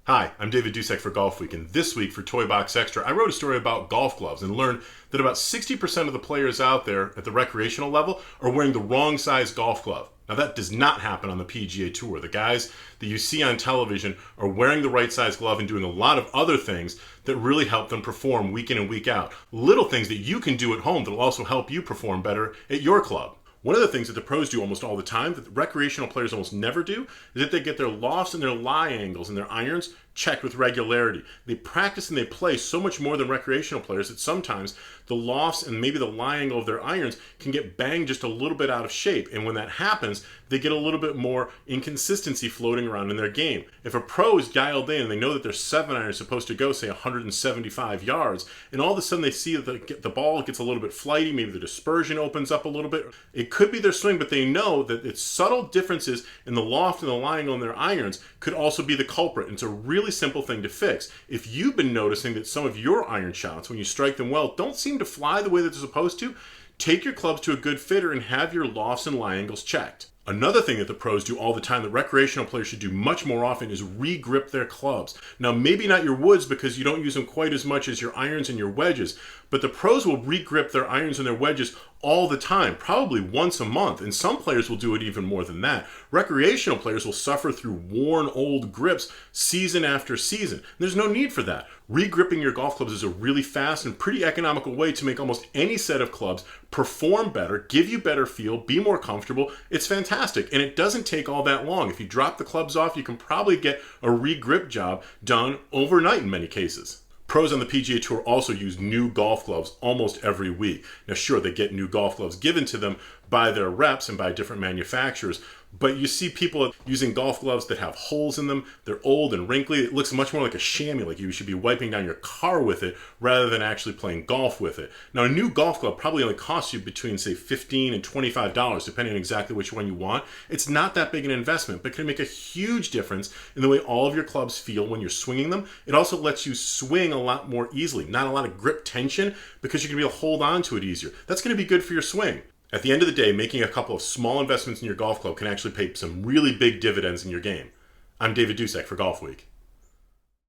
Hi, I'm David Dusek for Golfweek, and this week for Toy Box Extra, I wrote a story about golf gloves and learned that about 60% of the players out there at the recreational level are wearing the wrong size golf glove. Now that does not happen on the PGA Tour. The guys that you see on television are wearing the right size glove and doing a lot of other things that really help them perform week in and week out. Little things that you can do at home that will also help you perform better at your club. One of the things that the pros do almost all the time that the recreational players almost never do is that they get their lofts and their lie angles and their irons checked with regularity. They practice and they play so much more than recreational players that sometimes the lofts and maybe the lie angle of their irons can get banged just a little bit out of shape. And when that happens, they get a little bit more inconsistency floating around in their game. If a pro is dialed in and they know that their 7-iron is supposed to go, say, 175 yards, and all of a sudden they see that the ball gets a little bit flighty, maybe the dispersion opens up a little bit. It could be their swing, but they know that it's subtle differences in the loft and the lie angle on their irons could also be the culprit. And it's a really simple thing to fix. If you've been noticing that some of your iron shots, when you strike them well, don't seem to fly the way that they're supposed to, take your clubs to a good fitter and have your lofts and lie angles checked. Another thing that the pros do all the time that recreational players should do much more often is re-grip their clubs. Now, maybe not your woods because you don't use them quite as much as your irons and your wedges, but the pros will re-grip their irons and their wedges all the time, probably once a month, and some players will do it even more than that. Recreational players will suffer through worn old grips season after season. There's no need for that. Re-gripping your golf clubs is a really fast and pretty economical way to make almost any set of clubs perform better, give you better feel, be more comfortable. It's fantastic, and it doesn't take all that long. If you drop the clubs off, you can probably get a re-grip job done overnight in many cases. Pros on the PGA Tour also use new golf gloves almost every week. Now, sure, they get new golf gloves given to them by their reps and by different manufacturers, but you see people using golf gloves that have holes in them. They're old and wrinkly. It looks much more like a chamois, like you should be wiping down your car with it rather than actually playing golf with it. Now, a new golf glove probably only costs you between, say, $15 and $25, depending on exactly which one you want. It's not that big an investment, but can make a huge difference in the way all of your clubs feel when you're swinging them. It also lets you swing a lot more easily, not a lot of grip tension, because you're going to be able to hold on to it easier. That's going to be good for your swing. At the end of the day, making a couple of small investments in your golf club can actually pay some really big dividends in your game. I'm David Dusek for Golfweek.